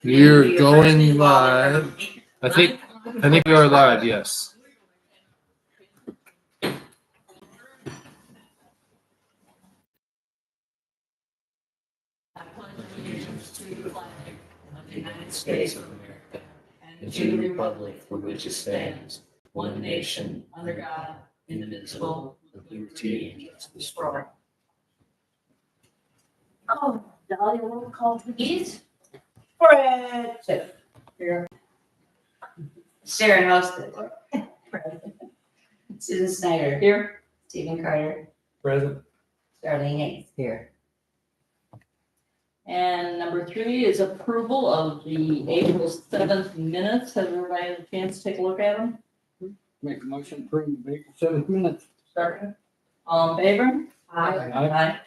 You're going live. I think we are live, yes. United States of America and to the republic for which it stands, one nation, under God, indivisible, with liberty and justice for all. Oh, Dahlia, roll call please. Fred. Here. Sharon Hosted. Susan Snyder. Here. Stephen Carter. Present. Darlene Hayes. Here. And number 3 is approval of the April 7th minutes. Has everybody had a chance to take a look at them? Make a motion to approve the April 7th minutes. Second. All in favor? Aye.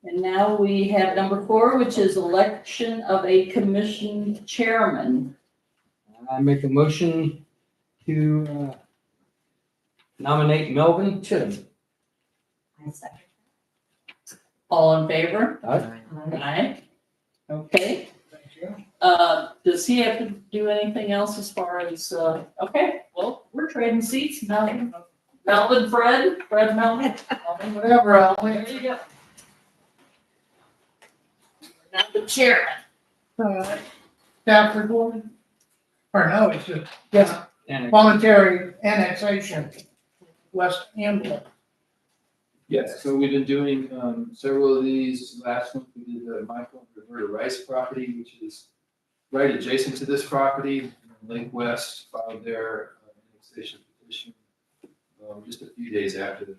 And now we have number 4, which is election of a commission chairman. I make a motion to nominate Melvin Chittum. I second. All in favor? Aye. Aye. Okay. Does he have to do anything else as far as, okay, well, we're trading seats now. Melvin, Fred, Melvin. Whatever, I'll There wait. you go. Now the chairman. Stafford one? Or no, it's just, yeah, And voluntary annexation, West Hamlin. Yes, so we've been doing several of these. Last month we did the Michael and Roberta Rice property, which is right adjacent to this property. Lake West filed their annexation petition just a few days after that.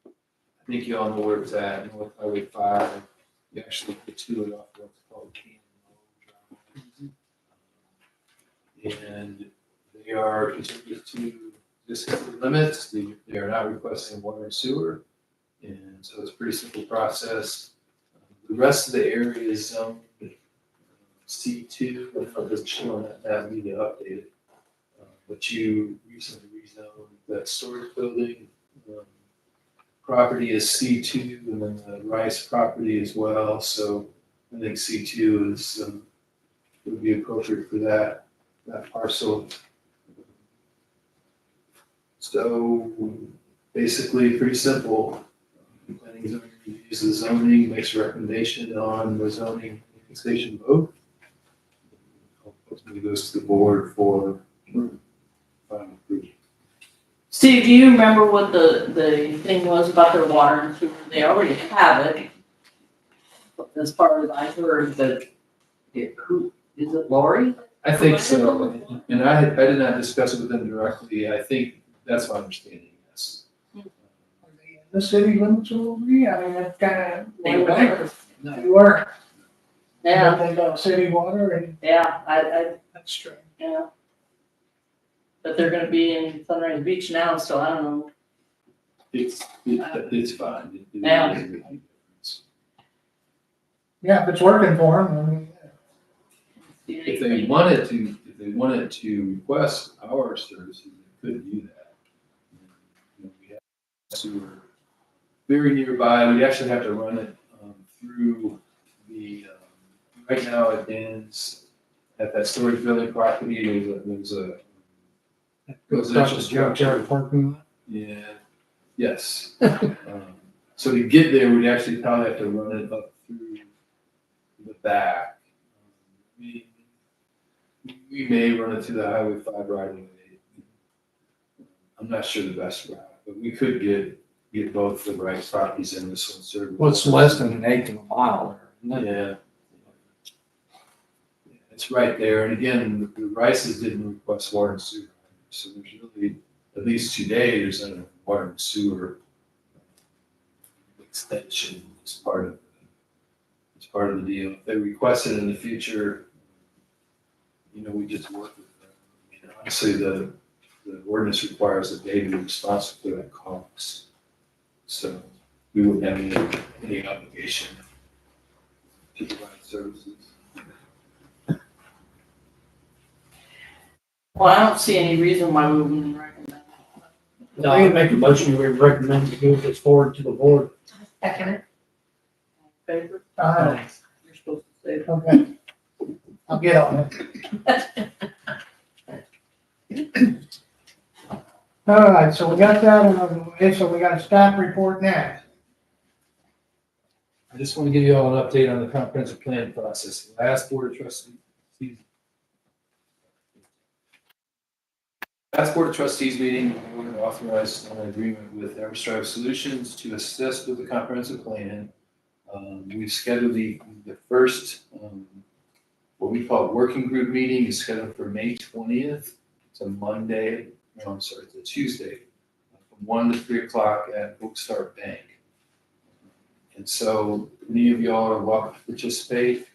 I think you all know where it's at, North Highway 5. You actually get to it off what's called Canyon Road. And they are contiguous to this limits. They are not requesting water and sewer. And so it's a pretty simple process. The rest of the area is zoned C2. I don't know if it's showing that need to update it. But you recently rezoned that storage building. Property is C2 and then the Rice property as well. So I think C2 is would be appropriate for that parcel. So basically pretty simple. Planning and zoning reviews the zoning, makes a recommendation on the zoning annexation vote. Ultimately goes to the board for final approval. Steve, do you remember what the thing was about their water and sewer? They already have it. As far as I heard, that, who, is it Lori? I think so, and I did not discuss it with them directly. I think that's my understanding, yes. Are they in the city limits over here? I mean, that's kind of. They were. They were. Yeah, They got city water and yeah, I, that's true. yeah. But they're gonna be in Sunrise Beach now, so I don't know. It's fine. It Yeah. doesn't make any difference. Yeah, if it's working for them, I mean, If they wanted to request our services, they could do that. You know, we have sewer very nearby. We actually have to run it through the, right now it ends at that storage building property. There's a residential structure. parking lot. Yeah, yes. So to get there, we'd actually probably have to run it up through the back. We may run it through the Highway 5 right away. I'm not sure the best route, but we could get both the Rice properties and this one served. Well, it's less than an eighth of a mile there, isn't it? Yeah. It's right there. And again, the Rices didn't request water and sewer. So there's really, at least today, there's a water and sewer extension as part of the deal. If they request it in the future, you know, we just work with them. I mean, honestly, the ordinance requires that they be responsible for that cost. So we wouldn't have any obligation to provide services. Well, I don't see any reason why we wouldn't recommend. No, I make a motion, we recommend to move this forward to the board. Second. Favor? uh, You're supposed to Dave. Okay. I'll get on it. All right, so we got that one over the way, so we got a staff report next. I just want to give you all an update on the comprehensive plan process. Last board of trustees meeting, we authorized an agreement with EverStrive Solutions to assist with the comprehensive plan. We've scheduled the first, what we call working group meeting is scheduled for May 20th. It's a Monday, no, I'm sorry, it's a Tuesday, from 1 to 3 o'clock at Oakstar Bank. And so many of y'all are welcome to participate.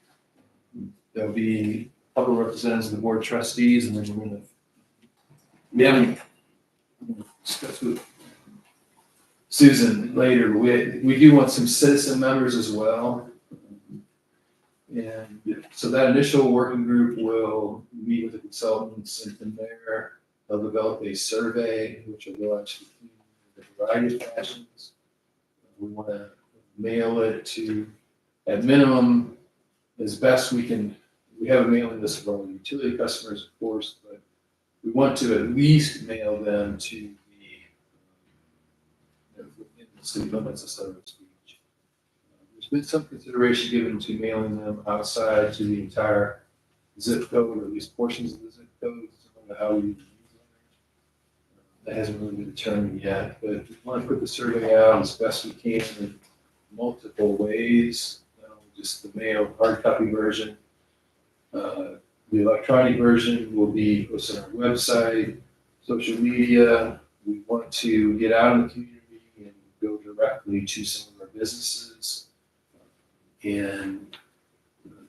There'll be a couple of representatives of the board of trustees, and then we're gonna, we haven't discussed with Susan later, we do want some citizen members as well. And so that initial working group will meet with the consultants, and from there, they'll develop a survey, which will actually in a variety of fashions. We want to mail it to, at minimum, as best we can. We have a mailing list of our utility customers, of course, but we want to at least mail them to within the city limits of Southern Speech. There's been some consideration given to mailing them outside to the entire zip code, or at least portions of the zip code. I don't know how we use that. That hasn't really been determined yet, but we want to put the survey out as best we can in multiple ways. Just the mail hard copy version. The electronic version will be posted on our website, social media. We want to get out in the community and go directly to some of our businesses. And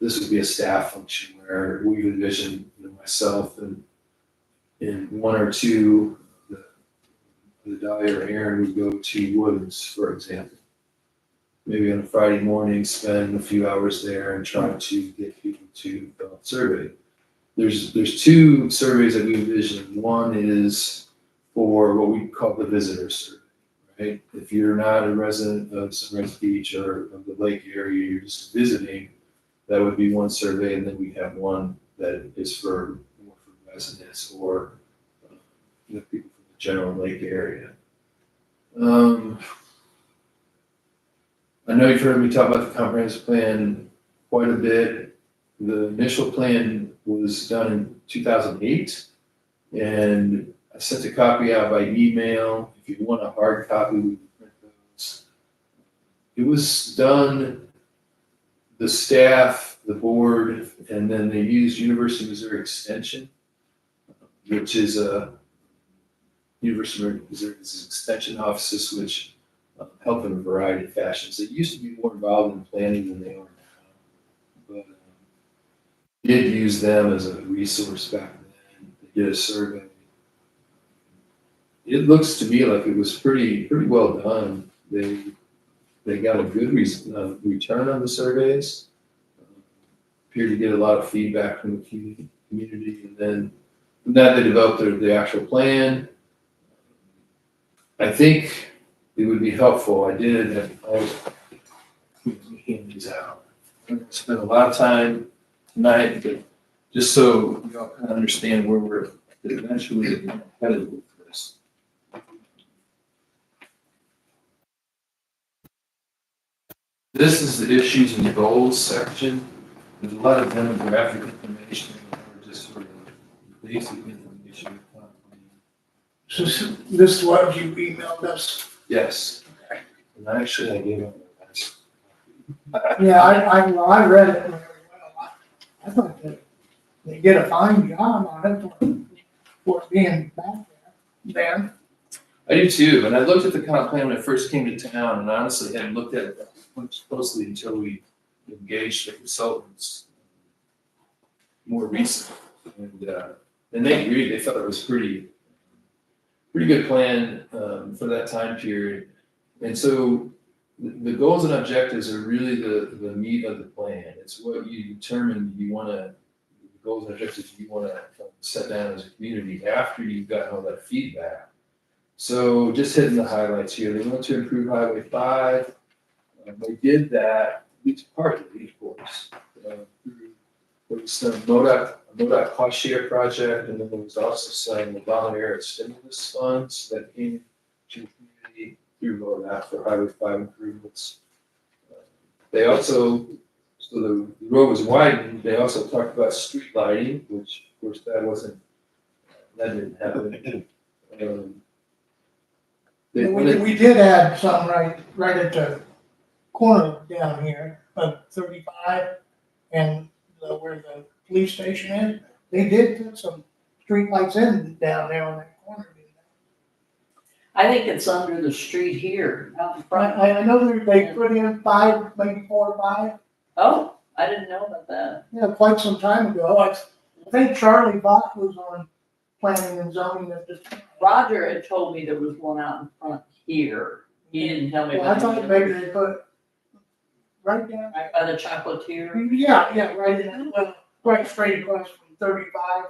this would be a staff function where we envision, myself and one or two, the Dahlia or Aaron would go to Woods, for example. Maybe on a Friday morning, spend a few hours there and try to get people to fill out a survey. There's two surveys that we envision. One is for what we call the visitor survey, right? If you're not a resident of Sunrise Beach or of the lake area, you're just visiting, that would be one survey. And then we have one that is for more for residents or people from the general lake area. I know you've heard me talk about the comprehensive plan quite a bit. The initial plan was done in 2008, and I sent a copy out by email. If you want a hard copy, we can print those. It was done, the staff, the board, and then they used University of Missouri Extension, which is a University of Missouri's extension offices, which help in a variety of fashions. They used to be more involved in planning than they are now, but did use them as a resource back then. They did a survey. It looks to me like it was pretty well done. They got a good return on the surveys. Appeared to get a lot of feedback from the community, and then from that they developed the actual plan. I think it would be helpful. I hand these out. I'm going to spend a lot of time tonight, but just so y'all kind of understand where we're eventually headed with this. This is the issues and goals section. There's a lot of demographic information, or just sort of basic information. So this is what you emailed us? Yes. And actually, I gave them a nice. Yeah, I read it very well. I thought that they did a fine job on it for being back there. I do too, and I looked at the comp plan when I first came to town, and honestly hadn't looked at it much closely until we engaged the consultants more recently. And they agreed, they thought it was pretty good plan for that time period. And so the goals and objectives are really the meat of the plan. It's what you determine the goals and objectives you want to set down as a community after you've gotten all that feedback. So just hitting the highlights here. They want to improve Highway 5. They did that, at least partly, of course. there was some MoDOT cost share project, and then there was also some voluntary stimulus funds that came to the community through MoDOT for Highway 5 improvements. They also, so the road was widened, they also talked about street lighting, which of course that didn't happen. They wanted- We did add something right at the corner down here of 35 and where the police station is. They did put some streetlights in down there on that corner. didn't I think it's under the street here, out in they? front. I know they put in 5, maybe 4 or 5, Oh, I didn't know about that. quite some time ago. I think Charlie Bach was on planning and zoning at the time. Roger had told me there was one out in front here. He didn't tell me. Well, I what thought it maybe was. they put right down. Right by the chocolatier. Yeah, right in, well, right straight across from 35,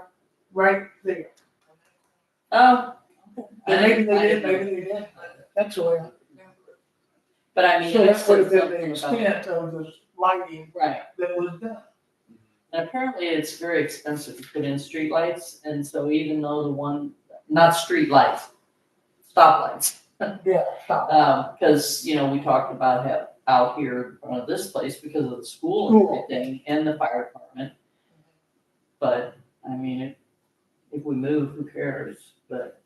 right there. Oh. And maybe they I did, didn't know. maybe they didn't. That's the way I remember it. But I mean. So it that would have said been the something about- extent of the lighting Right. that was done. And apparently it's very expensive to put in streetlights, and so even though the one, not streetlights, stoplights. Yeah, stop. Because, you know, we talked about out here in front of this place because of the school and Cool. everything, and the fire department. But, I mean, if we move, who cares? But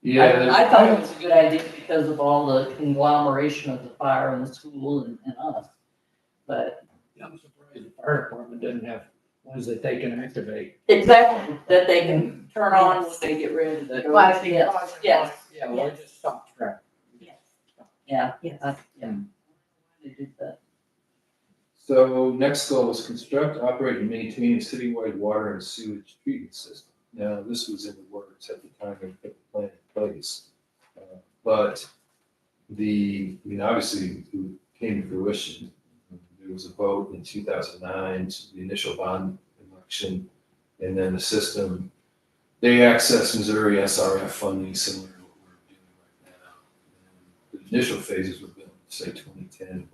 Yeah, I thought it was a good idea because of all the conglomeration of the fire and the school and us. But I'm surprised the fire department doesn't have ones that they can activate. exactly, that they can turn on when they get ready to go. Flashing Yes, lights. yes, Yeah, well, it just stops traffic. yeah, Yes. yeah. They did that. so next goal was construct, operate, and maintain a citywide water and sewage treatment system. Now, this was in the works at the time we put the plan in place. But obviously, it came to fruition. There was a vote in 2009, the initial bond election, and then the system, they accessed Missouri SRF funding similar to what we're doing right now. And the initial phases were built, say 2010,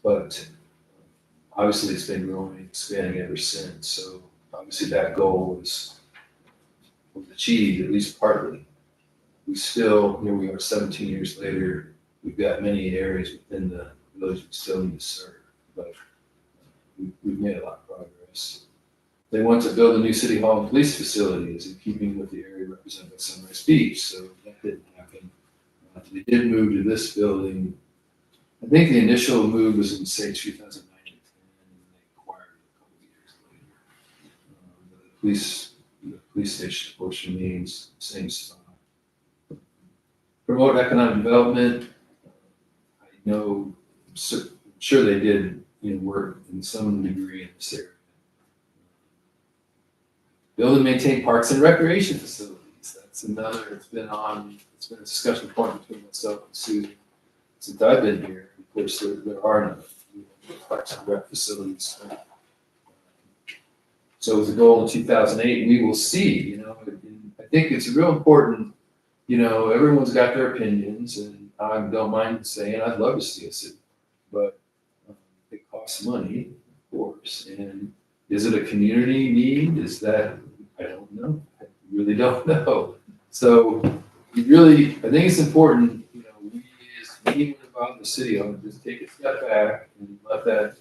but obviously it's been growing, expanding ever since. So obviously that goal was achieved, at least partly. We still, here we are 17 years later, we've got many areas within the village we still need to serve, but we've made a lot of progress. They want to build a new city hall and police facilities in keeping with the area represented by Sunrise Beach, so that didn't happen. They did move to this building. I think the initial move was in, say, 2009, and they acquired it a couple of years later. The police station, of course, remains the same spot. Promote economic development. I know, I'm sure they did, work in some degree in this area. Build and maintain parks and recreation facilities. That's another, it's been a discussion point between myself and Susan since I've been here. Of course, there are none. Parks and rec facilities. So as a goal in 2008, we will see, I think it's real important, everyone's got their opinions, and I don't mind saying I'd love to see a city, but it costs money, of course, and is it a community need? Is that, I don't know. I really don't know. So I think it's important, we as anyone involved in the city ought to just take a step back and let that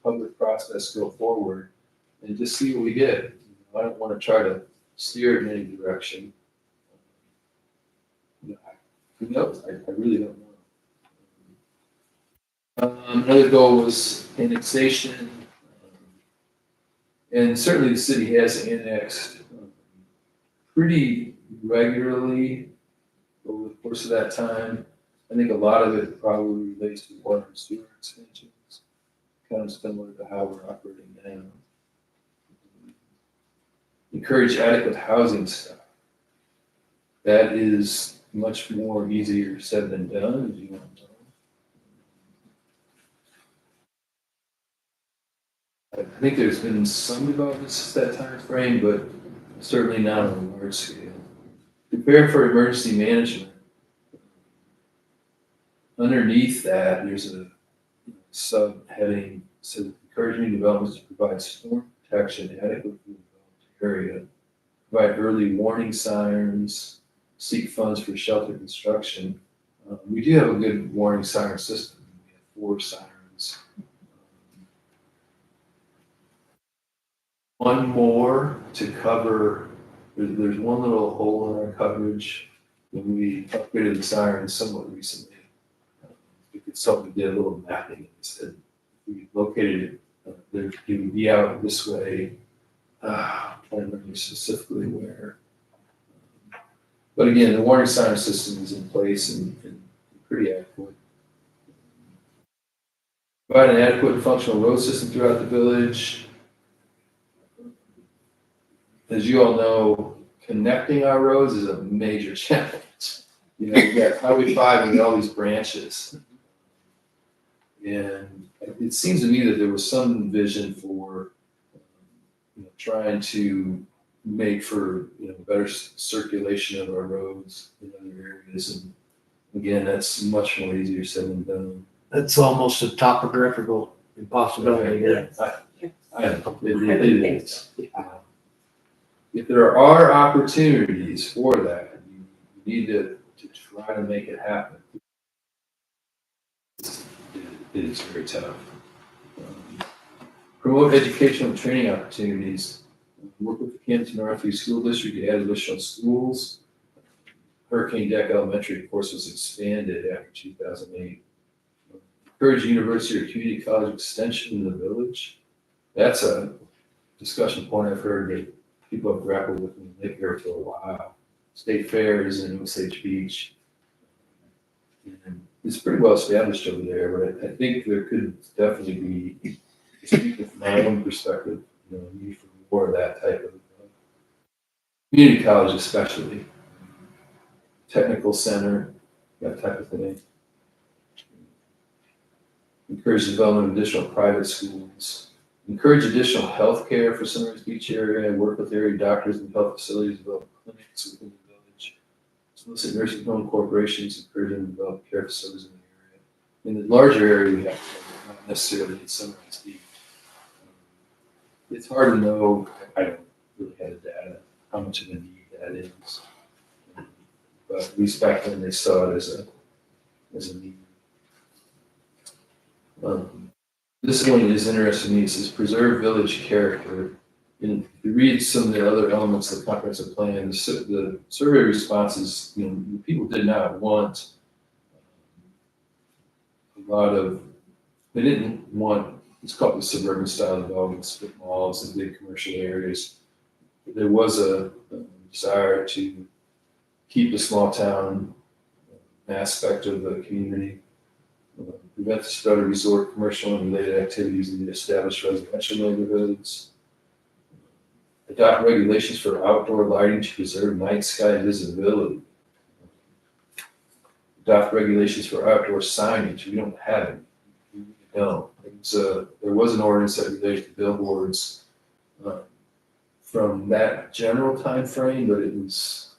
public process go forward and just see what we get. I don't want to try to steer it in any direction. Who knows? I really don't know. Another goal was annexation. And certainly the city has annexed pretty regularly over the course of that time. I think a lot of it probably relates to water and sewer extensions, kind of similar to how we're operating now. Encourage adequate housing stock. That is much more easier said than done, as you know. I think there's been some developments at that time frame, but certainly not on a large scale. Prepare for emergency management. Underneath that, there's a subheading, so encouraging developments to provide storm protection adequate for the developed area, provide early warning sirens, seek funds for shelter construction. We do have a good warning siren system. We have 4 sirens. One more to cover, there's one little hole in our coverage when we upgraded the sirens somewhat recently. We could we did a little mapping and said we located it, it would be out this way. I'm trying to remember specifically where. But again, the warning siren system is in place and pretty adequate. Provide an adequate and functional road system throughout the village. As you all know, connecting our roads is a major challenge. You got Highway 5 and all these branches. And it seems to me that there was some vision for trying to make for better circulation of our roads in other areas. And again, that's much more easier said than done. That's almost a topographical impossibility here. I know, it is. If there are opportunities for that, you need to try to make it happen. It is very tough. Promote educational and training opportunities. Work with the Camden Northview School District to add additional schools. Hurricane Deck Elementary, of course, was expanded after 2008. Encourage university or community college extension in the village. That's a discussion point I've heard that people have grappled with in Lake here for a while. State fairs in Osage Beach. And it's pretty well established over there, but I think there could definitely be, speaking from my own perspective, need for more of that type of community college, especially technical center, that type of thing. Encourage the development of additional private schools. Encourage additional health care for Sunrise Beach area. Work with area doctors and health facilities, develop clinics within the village. Solicit nursing home corporations, encourage them to develop care facilities in the area. In the larger area, we have not necessarily in Sunrise Beach. It's hard to know. I don't really have the data how much of a need that is, but at least back then they saw it as a need. This one is interesting. It says preserve village character. And if you read some of the other elements of the comprehensive plan, the survey responses, people did not want a lot of. They didn't want. It's called the suburban style development, strip malls and big commercial areas. There was a desire to keep the small town aspect of the community. Prevent the spread of resort, commercial, and related activities in the established residential neighborhoods. Adopt regulations for outdoor lighting to preserve night sky visibility. Adopt regulations for outdoor signage. We don't have it. We don't. There was an ordinance that related to billboards from that general time frame, but it was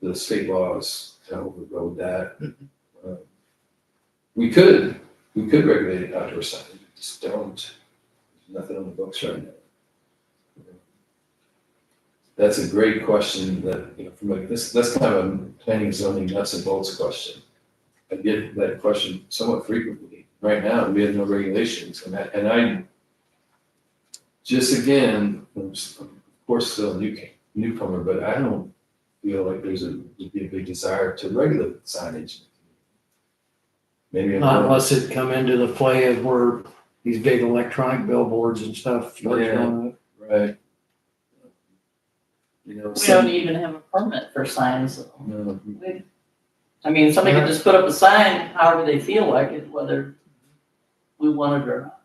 the state laws that overrode that. We could regulate outdoor signage, we just don't. There's nothing on the books right now. That's a great question that, from that's kind of a planning zoning nuts and bolts question. I get that question somewhat frequently. Right now, we have no regulations, and I just again, of course, still a newcomer, but I don't feel like would be a big desire to regulate signage. Maybe Not unless it come into the play of where these big electronic billboards and stuff start going up. Right. We don't even have a permit for signs. No, I mean, somebody could just put up a sign however they feel like it, whether we want it or not.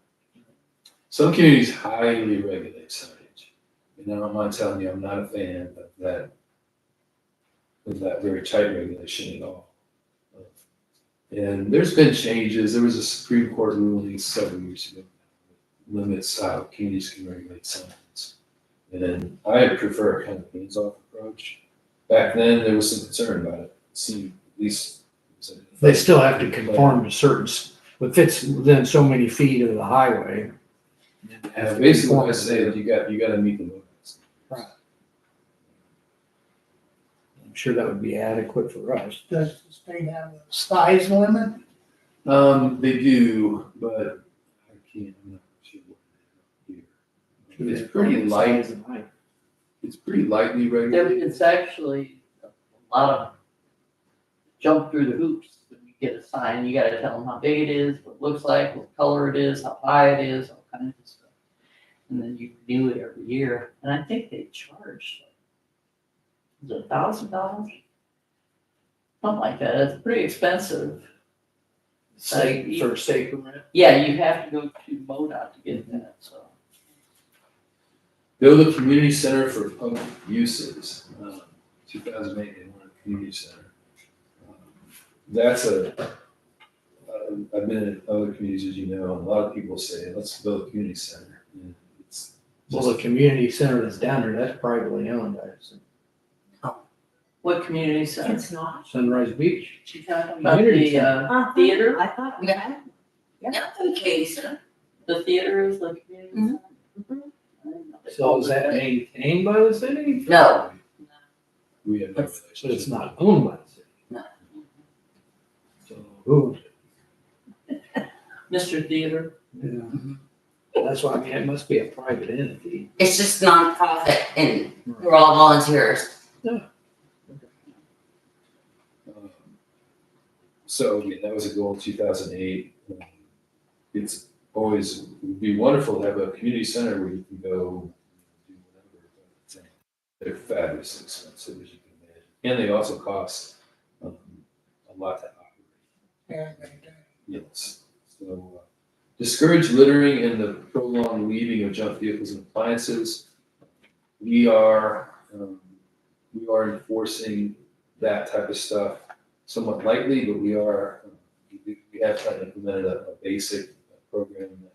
some communities highly regulate signage. I'm not telling you I'm not a fan of that very tight regulation at all. And there's been changes. There was a Supreme Court ruling several years ago that limits how communities can regulate signs. And I prefer a kind of hands-off approach. Back then, there was some concern about it. It seemed at least They still have to conform to certain, if it's within so many feet of the highway, And basically what I say is you gotta meet the limits. I'm sure that would be adequate for us. Does the state have a size limit? They do, but I can't, I'm not sure what they have here. It's pretty light, it's pretty lightly regulated. It's actually a lot of jump through the hoops. When you get a sign, you gotta tell them how big it is, what it looks like, what color it is, how high it is, all kinds of stuff. And then you renew it every year, and I think they charge, is it $1,000? Something like that, it's pretty expensive. State, for state permit. Yeah, you have to go to MoDOT to get that, so. Build a community center for public uses, 2008, they wanted a community center. That's I've been in other communities, as you know, and a lot of people say, let's build a community center. And it's Well, the community center that's down there, that's privately owned, I assume. What community center? It's not. Sunrise Beach. She's talking About Community the, theater? I thought we had. Yeah, okay, so. the theater is the community Mhm. center? I didn't know they So called is it that maintained by the city? No, we have no So relationship. it's not owned by the city? No. So who? Mr. Theater? Yeah. That's why, I mean, it must be a private entity. it's just nonprofit and we're all volunteers. So again, that was a goal in 2008. It's always, it would be wonderful to have a community center where you can go do whatever. But they're fabulously expensive, as you can imagine. And they also cost a lot to operate. And Yes. So discourage littering and the prolonged leaving of junk vehicles and appliances. We are enforcing that type of stuff somewhat lightly, but we have kind of implemented a basic program in that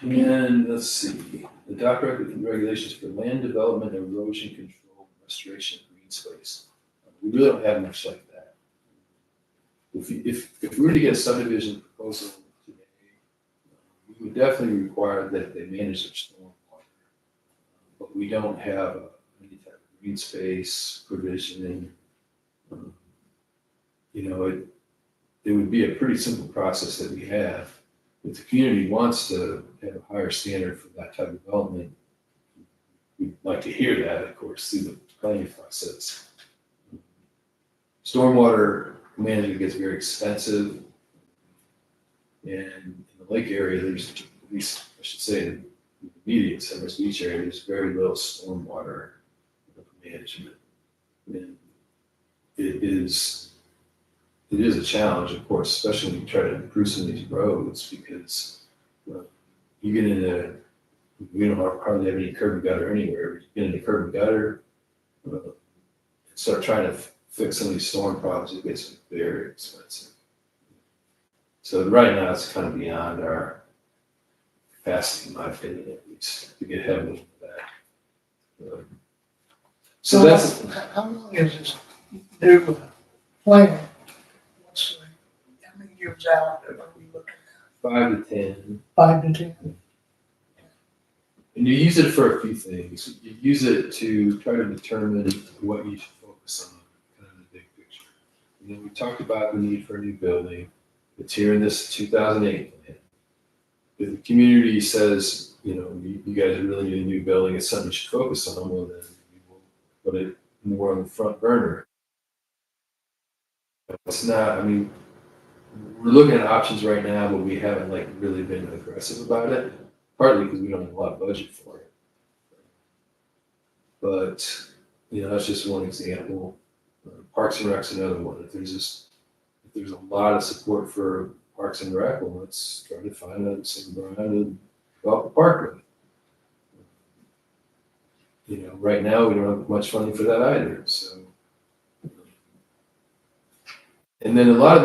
regard. And let's see, adopt regulations for land development, erosion control, and restoration of green space. We really don't have much like that. If we were to get a subdivision proposal today, we would definitely require that they manage their stormwater. But we don't have any type of green space provisioning. It would be a pretty simple process that we have. If the community wants to have a higher standard for that type of development, we'd like to hear that, of course, through the planning process. Stormwater management gets very expensive. And in the lake area, there's, at least I should say, in the immediate Sunrise Beach area, there's very little stormwater management. And it is a challenge, of course, especially when you try to improve some of these roads, because you get into, we don't hardly have any curb and gutter anywhere. You get into curb and gutter, start trying to fix some of these storm problems, it gets very expensive. So right now, it's kind of beyond our capacity, in my opinion, at least, to get heavily into that. So that's, how long is this new plan? How many years out are we looking at? 5 to 10. 5 to 10? And you use it for a few things. You use it to try to determine what you should focus on, kind of the big picture. And then we talked about the need for a new building. It's here in this 2008 plan. If the community says, you guys really need a new building, it's something you should focus on, well, then we will put it more on the front burner. It's not, I mean, we're looking at options right now, but we haven't really been aggressive about it, partly because we don't have a lot of budget for it. But, that's just one example. Parks and Rec's another one. If there's a lot of support for Parks and Rec, well, let's try to find some ground to develop a park with. Right now, we don't have much funding for that either, so. And then a lot of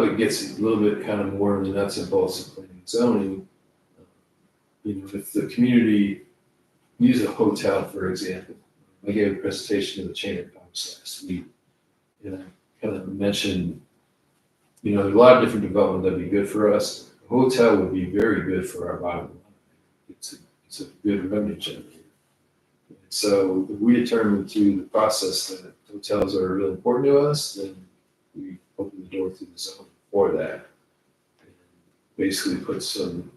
it gets a little bit kind of more in the nuts and bolts of planning and zoning. If the community, use a hotel, for example. I gave a presentation to the Chamber of Commerce last week, and I kind of mentioned, there's a lot of different development that'd be good for us. A hotel would be very good for our bottom line. It's a good revenue generator. So if we determine through the process that hotels are really important to us, then we open the door through the zone for that. And basically put some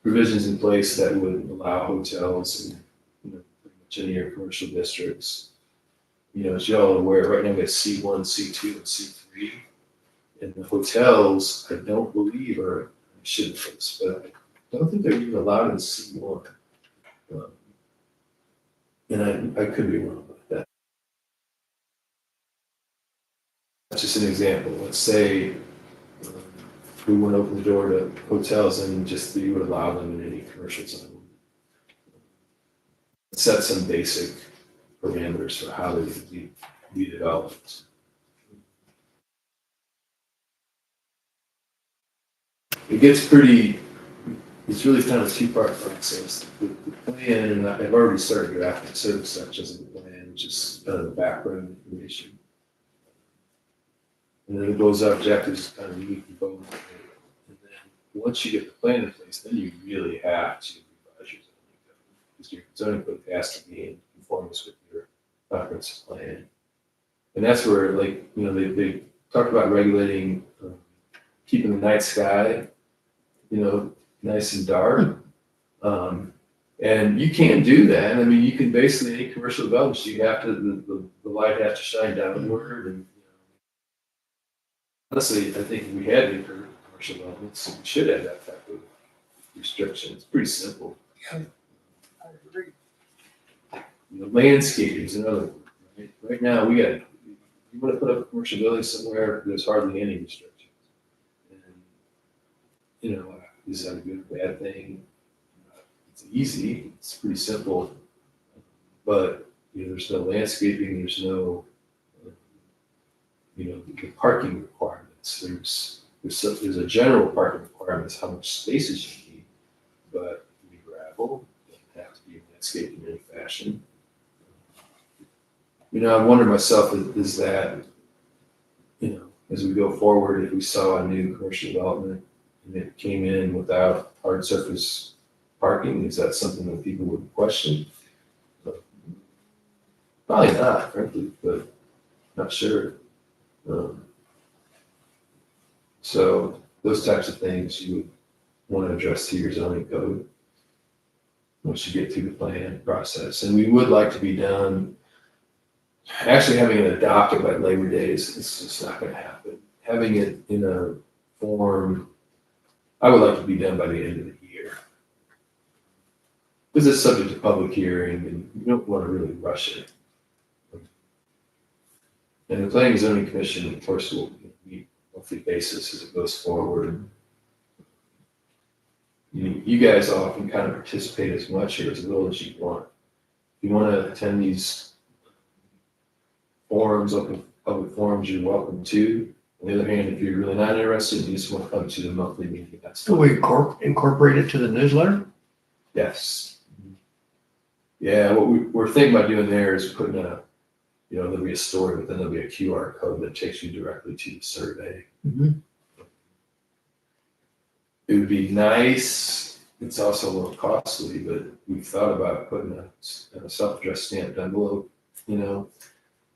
provisions in place that would allow hotels in, pretty much any of your commercial districts. As y'all are aware, right now we have C1, C2, and C3. And the hotels, I don't believe are, I shouldn't have this, but I don't think they're even allowed in C1. And I could be wrong about that. That's just an example. Let's say we want to open the door to hotels and just you would allow them in any commercial zone. Set some basic parameters for how they would be developed. It gets pretty, it's really kind of a two-part process. The plan, and I've already started drafting certain sections of the plan, which is kind of the background information. And then the goals and objectives kind of meet the goal. And then once you get the plan in place, then you really have to revise your zoning code. Because your zoning code has to be in conformance with your comprehensive plan. And that's where, they talk about regulating, keeping the night sky, nice and dark. And you can't do that. I mean, you can basically, any commercial developments, you have to, the light has to shine downward. And honestly, I think if we had any commercial developments, we should have that type of restriction. It's pretty simple. I agree. Landscaping is another one. Right now, you want to put up a commercial building somewhere, there's hardly any restrictions. And, is that a good or bad thing? It's easy, it's pretty simple, but there's no landscaping, there's no, the parking requirements. There's a general parking requirements, how much spaces you need, but it can be gravel, it doesn't have to be landscaped in any fashion. I wonder myself, is that, as we go forward, if we saw a new commercial development and it came in without hard surface parking, is that something that people would question? Probably not, frankly, but not sure. So those types of things you would want to address through your zoning code once you get through the plan process. And we would like to be done, actually having it adopted by Labor Day is just not going to happen. Having it in a form, I would like to be done by the end of the year. Because it's subject to public hearing and you don't want to really rush it. And the Planning and Zoning Commission, of course, will meet on a monthly basis as it goes forward. You guys all can kind of participate as much or as little as you want. If you want to attend these forums, open public forums, you're welcome to. On the other hand, if you're really not interested, you just want to come to the monthly meeting, that's So we incorporate it to the newsletter? yes. Yeah, what we're thinking about doing there is putting there'll be a story, but then there'll be a QR code that takes you directly to the survey. Mhm. It would be nice, it's also a little costly, but we've thought about putting a self-addressed stamped envelope, in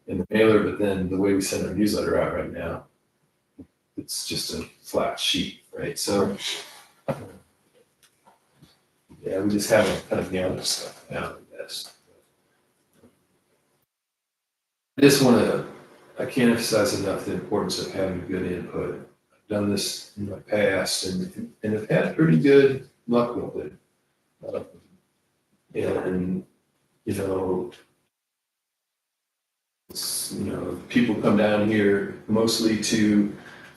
the mailer, but then the way we send our newsletter out right now, it's just a flat sheet, right? So, yeah, we just haven't kind of nailed this stuff down, I guess. I can't emphasize enough the importance of having good input. I've done this in my past and have had pretty good luck with it. People come down here mostly to,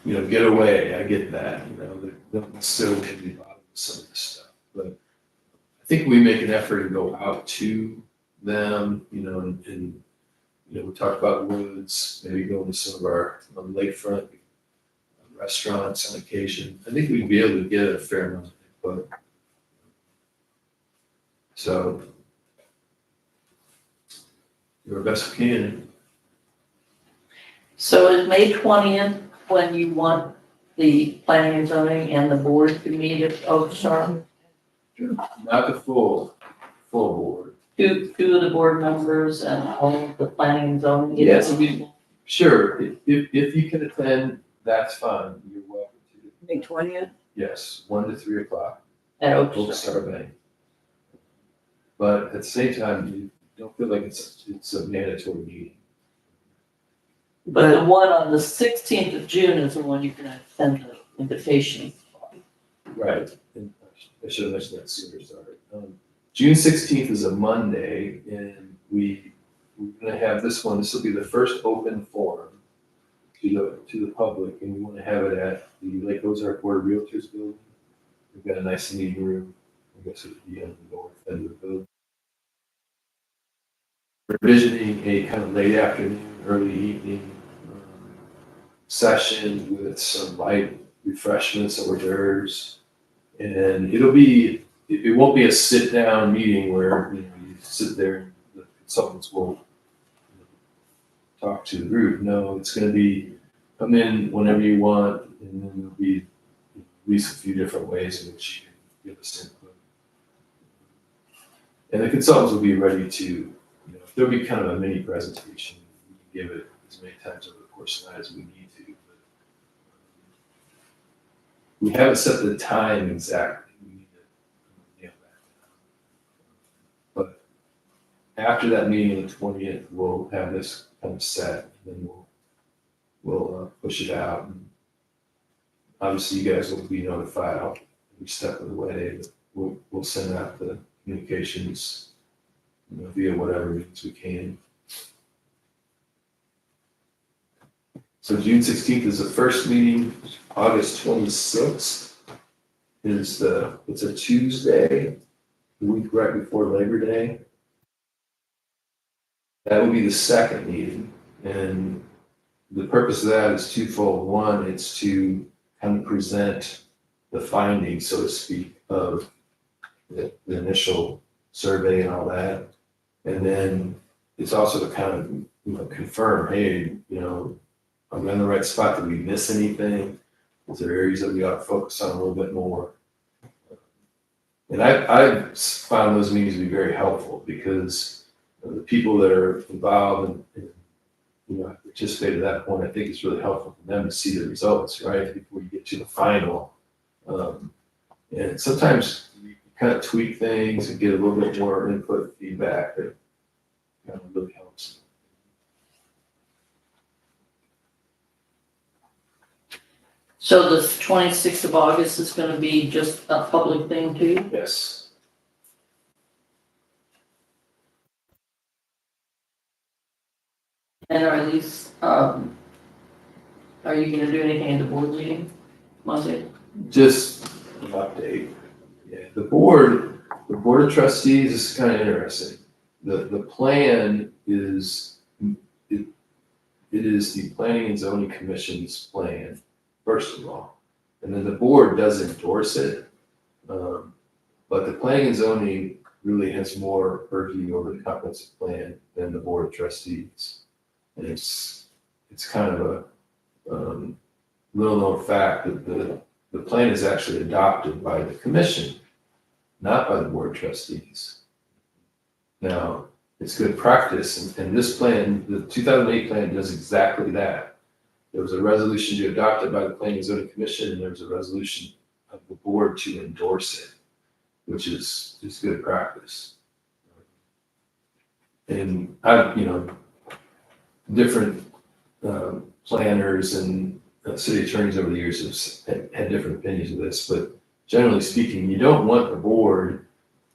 get away. I get that, they don't necessarily want to be bothered with some of this stuff. But I think we make an effort to go out to them, and we talked about woods, maybe going to some of our lakefront restaurants on occasion. I think we'd be able to get a fair amount of input. So, do our best we can. So is May 20th when you want the planning and zoning and the board to meet at Oak Star? Not the full board. Two of the board members and all of the planning and zoning? Yes, Sure, if you can attend, that's fine, you're welcome to. May 20th? Yes, 1 to 3 o'clock, At Oak Oak Star. Star Bank. But at the same time, you don't feel like it's a mandatory meeting. But the one on the 16th of June is the one you can send the invitation. Right. And I should have mentioned that sooner, sorry. June 16th is a Monday, and we're gonna have this one, this will be the first open forum to the public, and we wanna have it at the Lake Ozark Board of Realtors building. We've got a nice meeting room, I guess it would be on the north end of the building. We're envisioning a kind of late afternoon, early evening session with some light refreshments, hors d'oeuvres. And it won't be a sit-down meeting where, you sit there and the consultants will talk to the group. No, it's gonna be, come in whenever you want, and then there'll be at least a few different ways in which you can give us input. And the consultants will be ready to, there'll be kind of a mini presentation. We can give it as many times over the course of the night as we need to. But we haven't set the time exactly. We need to nail that down. But after that meeting on the 20th, we'll have this kind of set, and then we'll push it out. And obviously, you guys will be notified every step of the way. But we'll send out the communications via whatever means we can. So June 16th is the first meeting. August 26th is it's a Tuesday, the week right before Labor Day. That will be the second meeting, and the purpose of that is twofold. One, it's to kind of present the findings, so to speak, of the initial survey and all that. And then it's also to kind of confirm, hey, I'm in the right spot. Did we miss anything? Is there areas that we ought to focus on a little bit more? And I've found those meetings to be very helpful because the people that are involved and participated at that point, I think it's really helpful for them to see the results, right, before you get to the final. And sometimes you kind of tweak things and get a little bit more input feedback that kind of really helps. So the 26th of August is gonna be just a public thing too? Yes. And are these, are you gonna do anything at the board meeting Monday? Just an update. Yeah, the board of trustees is kind of interesting. The plan is, it is the Planning and Zoning Commission's plan, first of all. And then the board does endorse it. But the Planning and Zoning really has more purview over the comprehensive plan than the board of trustees. And it's kind of a little known fact that the plan is actually adopted by the commission, not by the board of trustees. Now, it's good practice, and this plan, the 2008 plan, does exactly that. There was a resolution to adopt it by the Planning and Zoning Commission, and there was a resolution of the board to endorse it, which is good practice. And different planners and city attorneys over the years have had different opinions of this, but generally speaking, you don't want the board,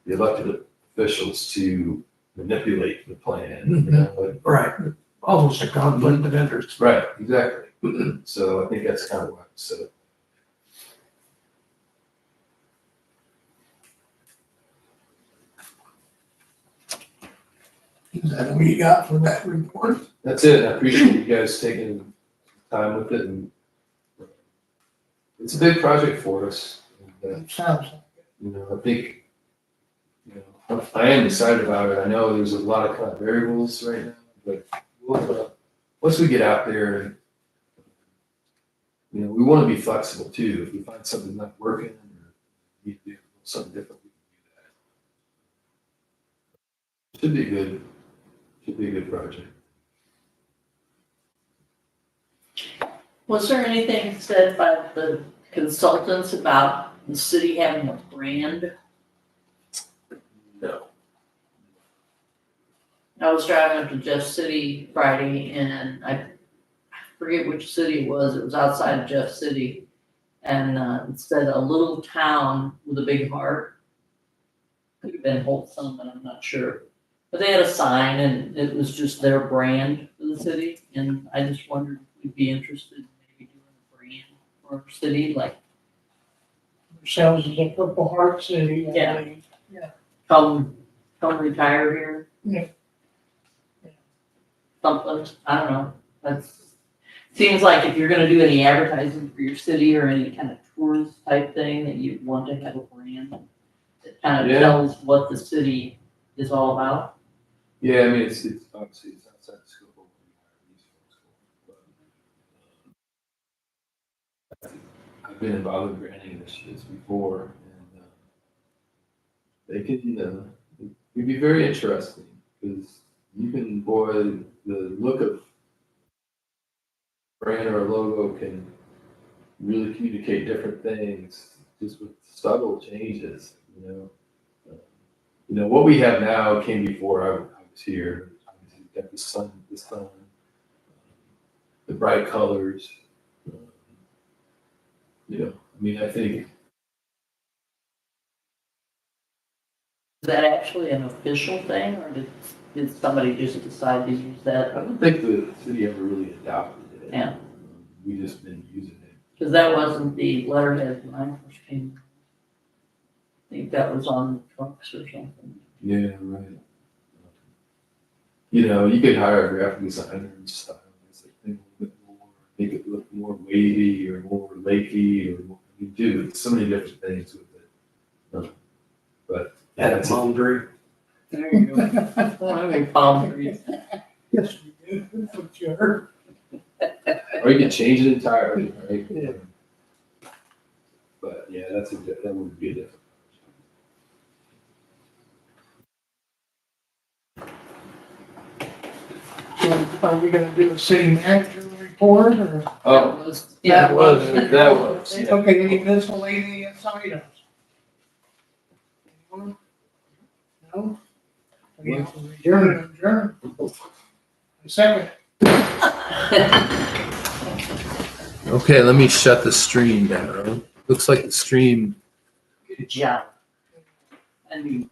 the elected officials, to manipulate the plan. Right, almost a conflict of interest. Right, exactly. So I think that's kind of why it's set up. Is that what you got for that report? That's it. I appreciate you guys taking time with it, and it's a big project for us. And, It sounds like it. I think, I am excited about it. I know there's a lot of kind of variables right now, but once we get out there and you know, we want to be flexible too. If we find something not working or need to do something different, we can do that. Should be a good project. Was there anything said by the consultants about the city having a brand? No. I was driving up to Jeff City Friday and I forget which city it was. It was outside of Jeff City. And it said a little town with a big heart. Could have been Holtzum, but I'm not sure. But they had a sign and it was just their brand for the city. And I just wondered if we'd be interested in maybe doing a brand for our city, like Ourselves as a Purple Heart City. I Yeah. believe. come retire here. Yeah. Something, I don't know. Seems like if you're gonna do any advertising for your city or any kind of tourist type thing, that you'd want to have a brand that kind of Yeah. tells what the city is all about. Yeah, I mean, it's obviously it's outside the scope of what we hire these folks for. But I've been involved with branding initiatives before, and they can it can be very interesting because you can, boy, the look of brand or a logo can really communicate different things just with subtle changes, you know. You know, what we have now came before I was here. Obviously, we've got the sun, the bright colors. You know, I mean, I think, Is that actually an official thing, or did somebody just decide to use I that? don't think the city ever really adopted it. Yeah. We just been using it. Because that wasn't the letterhead when I first came. I think that was on the trucks or something. Yeah, right. You know, you could hire a graphic designer and style this thing a little bit more, make it look more wavy or more lakey or more, you do so many different things with it. But Add a that's palm tree. There you go. I mean, palm trees. Yes, we do, for sure. Or you can change it entirely, right? Yeah. But yeah, that would be a different. So are we gonna do a city manager report or? Oh, That was- that was, yeah. Okay, any miscellaneous items? Anyone? No? Okay, adjourn. Second. Okay, let me shut the stream down. Looks like the stream Good job. I mean,